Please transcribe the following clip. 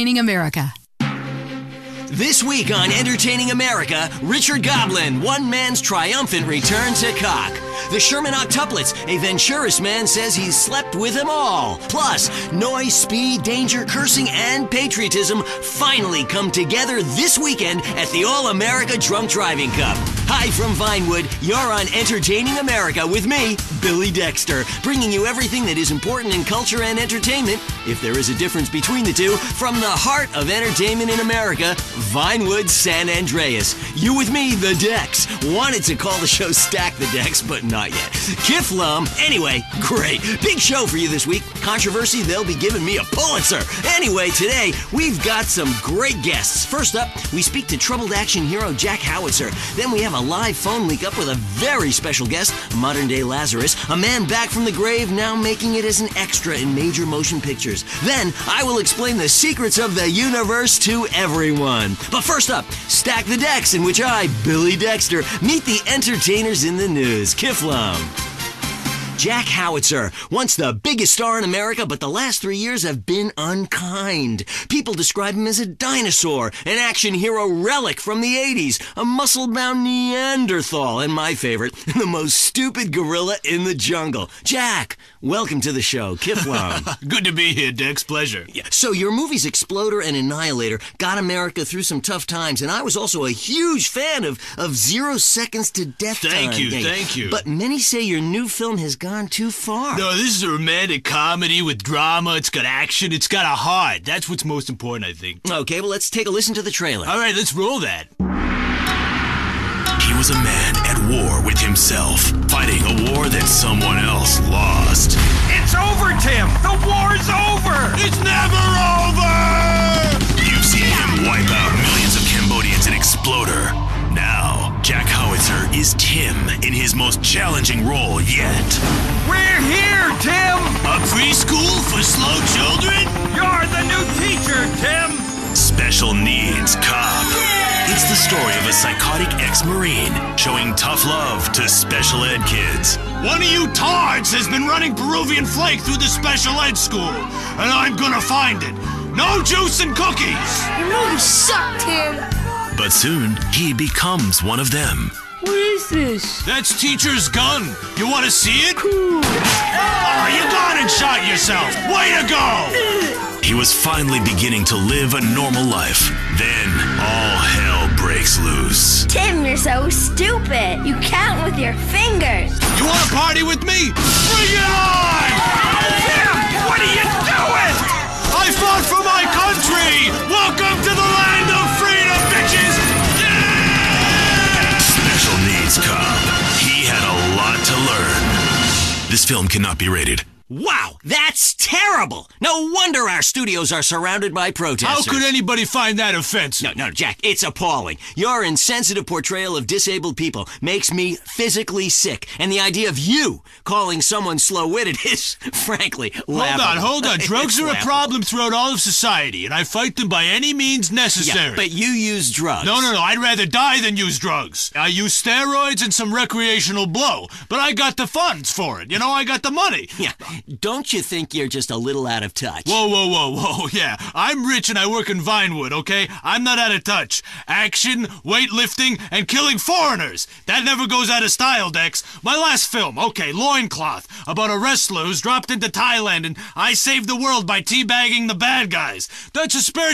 Entertaining America. This week on Entertaining America, Richard Goblin, one man's triumphant return to cock. The Sherman octuplets, a Venturis man says he's slept with them all. Plus, noise, speed, danger, cursing, and patriotism finally come together this weekend at the All-America Drunk Driving Cup. Hi from Vinewood, you're on Entertaining America with me, Billy Dexter, bringing you everything that is important in culture and entertainment, if there is a difference between the two, from the heart of entertainment in America, Vinewood, San Andreas. You with me, the Dex. Wanted to call the show Stack the Dex, but not yet. Kiflum. Anyway, great. Big show for you this week. Controversy, they'll be giving me a Pulitzer. Anyway, today, we've got some great guests. First up, we speak to troubled action hero Jack Howitzer. Then we have a live phone link up with a very special guest, modern-day Lazarus, a man back from the grave now making it as an extra in major motion pictures. Then, I will explain the secrets of the universe to everyone. But first up, Stack the Dex, in which I, Billy Dexter, meet the entertainers in the news. Kiflum. Jack Howitzer, once the biggest star in America, but the last 3 years have been unkind. People describe him as a dinosaur, an action hero relic from the 80s, a muscle-bound Neanderthal, and my favorite, the most stupid gorilla in the jungle. Jack, welcome to the show. Kiflum. Good to be here, Dex. Pleasure. Yeah. So your movies Exploder and Annihilator got America through some tough times, and I was also a huge fan of 0 Seconds to Death Time. Thank you. But many say your new film has gone too far. No, this is a romantic comedy with drama. It's got action. It's got a heart. That's what's most important, I think. Okay, well, let's take a listen to the trailer. All right, let's roll that. He was a man at war with himself, fighting a war that someone else lost. It's over, Tim! The war's over! It's never over! You've seen him wipe out millions of Cambodians in Exploder. Now, Jack Howitzer is Tim in his most challenging role yet. We're here, Tim! A preschool for slow children? You're the new teacher, Tim! Special needs cop. It's the story of a psychotic ex-Marine showing tough love to special ed kids. One of you tards has been running Peruvian flake through the special ed school, and I'm gonna find it. No juice and cookies! Your movies suck, Tim! But soon, he becomes one of them. What is this? That's teacher's gun. You want to see it? Cool. Oh, you gone and shot yourself. Way to go! He was finally beginning to live a normal life. Then, all hell breaks loose. Tim, you're so stupid. You count with your fingers. You want to party with me? Bring it on! Tim, what are you doing? I fought for my country! Welcome to the land of freedom, bitches! Yeah! Special needs cop. He had a lot to learn. This film cannot be rated. Wow, that's terrible! No wonder our studios are surrounded by protesters. How could anybody find that offensive? No, Jack, it's appalling. Your insensitive portrayal of disabled people makes me physically sick, and the idea of you calling someone slow-witted is, frankly, laughable. Hold on. Drugs It's are a laughable. problem throughout all of society, and I fight them by any means necessary. Yeah, but you use drugs. No, I'd rather die than use drugs. I use steroids and some recreational blow, but I got the funds for it. I got the money. Yeah, don't you think you're just a little out of touch? Whoa, yeah. I'm rich and I work in Vinewood, okay? I'm not out of touch. Action, weightlifting, and killing foreigners. That never goes out of style, Dex. My last film, okay, Loincloth, about a wrestler who's dropped into Thailand and I saved the world by teabagging the bad guys. That's a spare